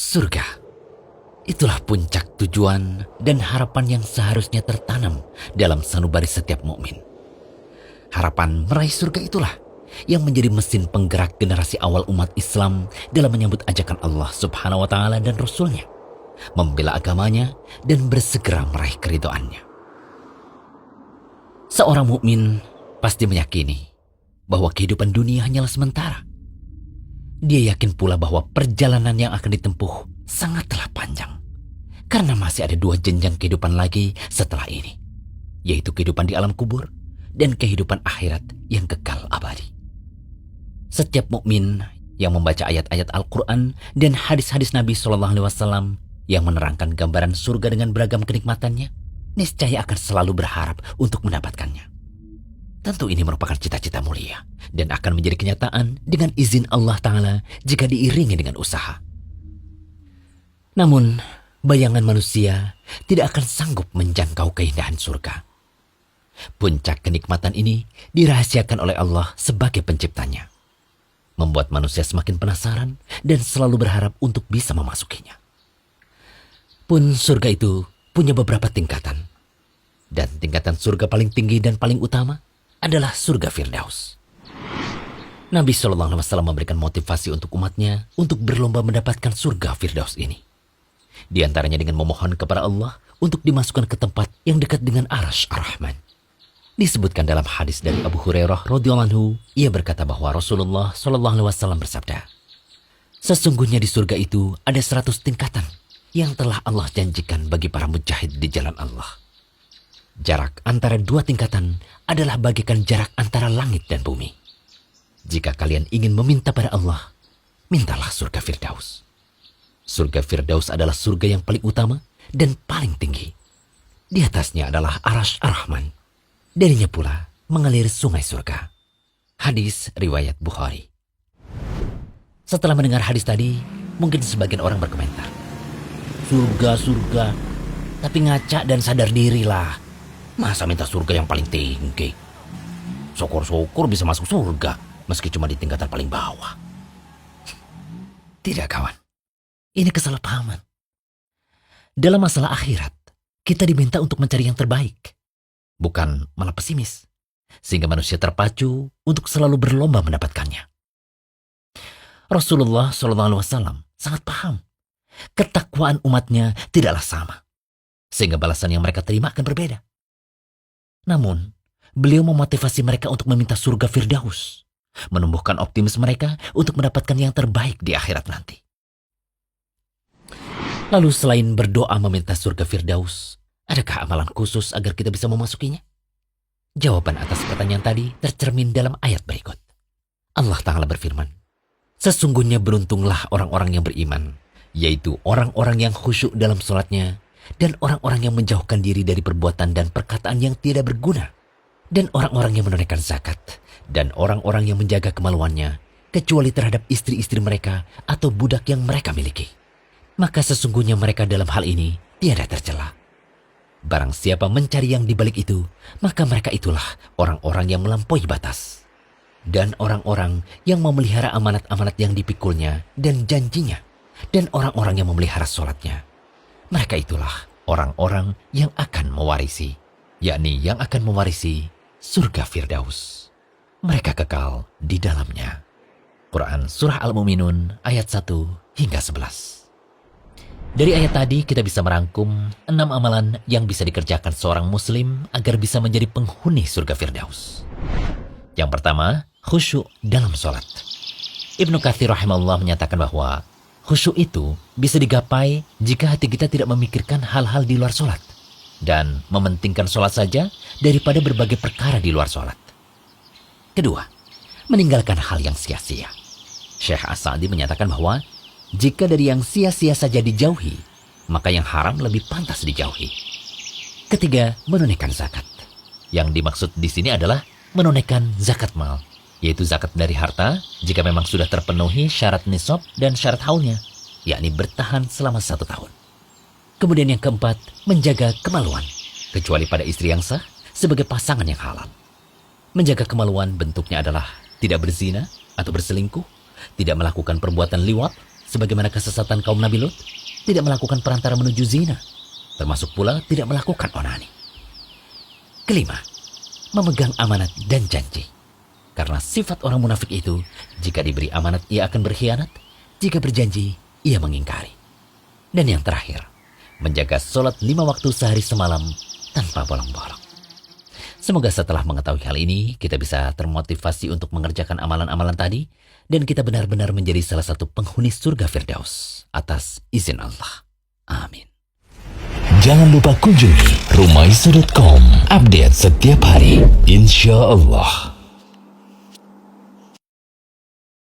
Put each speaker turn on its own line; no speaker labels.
Surga. Itulah puncak tujuan dan harapan yang seharusnya tertanam dalam sanubari setiap mukmin. Harapan meraih surga itulah yang menjadi mesin penggerak generasi awal umat Islam dalam menyambut ajakan Allah Subhanahu wa Ta'ala dan Rasul-Nya, membela agamanya dan bersegera meraih keridhoannya. Seorang mukmin pasti meyakini bahwa kehidupan dunia hanyalah sementara. Dia yakin pula bahwa perjalanan yang akan ditempuh sangatlah panjang, karena masih ada 2 jenjang kehidupan lagi setelah ini, yaitu kehidupan di alam kubur dan kehidupan akhirat yang kekal abadi. Setiap mukmin yang membaca ayat-ayat Al-Quran dan hadis-hadis Nabi SAW yang menerangkan gambaran surga dengan beragam kenikmatannya, niscaya akan selalu berharap untuk mendapatkannya. Tentu ini merupakan cita-cita mulia dan akan menjadi kenyataan dengan izin Allah Ta'ala jika diiringi dengan usaha. Namun, bayangan manusia tidak akan sanggup menjangkau keindahan surga. Puncak kenikmatan ini dirahasiakan oleh Allah sebagai penciptanya, membuat manusia semakin penasaran dan selalu berharap untuk bisa memasukinya. Pun surga itu punya beberapa tingkatan, dan tingkatan surga paling tinggi dan paling utama adalah surga Firdaus. Nabi SAW memberikan motivasi untuk umatnya untuk berlomba mendapatkan surga Firdaus ini. Di antaranya dengan memohon kepada Allah untuk dimasukkan ke tempat yang dekat dengan Arsy Ar-Rahman. Disebutkan dalam hadis dari Abu Hurairah radhiyallahu anhu, ia berkata bahwa Rasulullah SAW bersabda, "Sesungguhnya di surga itu ada 100 tingkatan yang telah Allah janjikan bagi para mujahid di jalan Allah. Jarak antara 2 tingkatan adalah bagaikan jarak antara langit dan bumi. Jika kalian ingin meminta pada Allah, mintalah surga Firdaus." Surga Firdaus adalah surga yang paling utama dan paling tinggi. Di atasnya adalah Arsy Ar-Rahman. Darinya pula mengalir sungai surga. Hadis riwayat Bukhari. Setelah mendengar hadis tadi, mungkin sebagian orang berkomentar, "Surga, tapi ngaca dan sadar dirilah. Masa minta surga yang paling tinggi? Syukur-syukur bisa masuk surga, meski cuma di tingkatan paling bawah." Tidak kawan, ini kesalahpahaman. Dalam masalah akhirat, kita diminta untuk mencari yang terbaik, bukan malah pesimis, sehingga manusia terpacu untuk selalu berlomba mendapatkannya. Rasulullah SAW sangat paham ketakwaan umatnya tidaklah sama, sehingga balasan yang mereka terima akan berbeda. Namun, beliau memotivasi mereka untuk meminta surga Firdaus, menumbuhkan optimis mereka untuk mendapatkan yang terbaik di akhirat nanti. Lalu selain berdoa meminta surga Firdaus, adakah amalan khusus agar kita bisa memasukinya? Jawaban atas pertanyaan tadi tercermin dalam ayat berikut. Allah Ta'ala berfirman, "Sesungguhnya beruntunglah orang-orang yang beriman, yaitu orang-orang yang khusyuk dalam sholatnya, dan orang-orang yang menjauhkan diri dari perbuatan dan perkataan yang tidak berguna, dan orang-orang yang menunaikan zakat, dan orang-orang yang menjaga kemaluannya, kecuali terhadap istri-istri mereka atau budak yang mereka miliki. Maka sesungguhnya mereka dalam hal ini tiada tercela. Barang siapa mencari yang dibalik itu, maka mereka itulah orang-orang yang melampaui batas, dan orang-orang yang memelihara amanat-amanat yang dipikulnya dan janjinya, dan orang-orang yang memelihara sholatnya. Mereka itulah orang-orang yang akan mewarisi, yakni yang akan mewarisi surga Firdaus. Mereka kekal di dalamnya." Quran Surah Al-Mu'minun ayat 1 hingga 11. Dari ayat tadi kita bisa merangkum 6 amalan yang bisa dikerjakan seorang muslim agar bisa menjadi penghuni surga Firdaus. Yang pertama, khusyuk dalam sholat. Ibnu Katsir rahimahullah menyatakan bahwa khusyuk itu bisa digapai jika hati kita tidak memikirkan hal-hal di luar sholat dan mementingkan sholat saja daripada berbagai perkara di luar sholat. Kedua, meninggalkan hal yang sia-sia. Syekh As-Sa'di menyatakan bahwa jika dari yang sia-sia saja dijauhi, maka yang haram lebih pantas dijauhi. Ketiga, menunaikan zakat. Yang dimaksud di sini adalah menunaikan zakat mal, yaitu zakat dari harta jika memang sudah terpenuhi syarat nisab dan syarat haulnya, yakni bertahan selama 1 tahun. Kemudian yang keempat, menjaga kemaluan, kecuali pada istri yang sah sebagai pasangan yang halal. Menjaga kemaluan bentuknya adalah tidak berzina atau berselingkuh, tidak melakukan perbuatan liwat, sebagaimana kesesatan kaum Nabi Lut, tidak melakukan perantara menuju zina, termasuk pula tidak melakukan onani. Kelima, memegang amanat dan janji. Karena sifat orang munafik itu, jika diberi amanat ia akan berkhianat, jika berjanji ia mengingkari. Dan yang terakhir, menjaga sholat 5 waktu sehari semalam tanpa bolong-bolong. Semoga setelah mengetahui hal ini, kita bisa termotivasi untuk mengerjakan amalan-amalan tadi, dan kita benar-benar menjadi salah satu penghuni surga Firdaus atas izin Allah. Amin.
Jangan lupa kunjungi rumaiso.com, update setiap hari, insya Allah.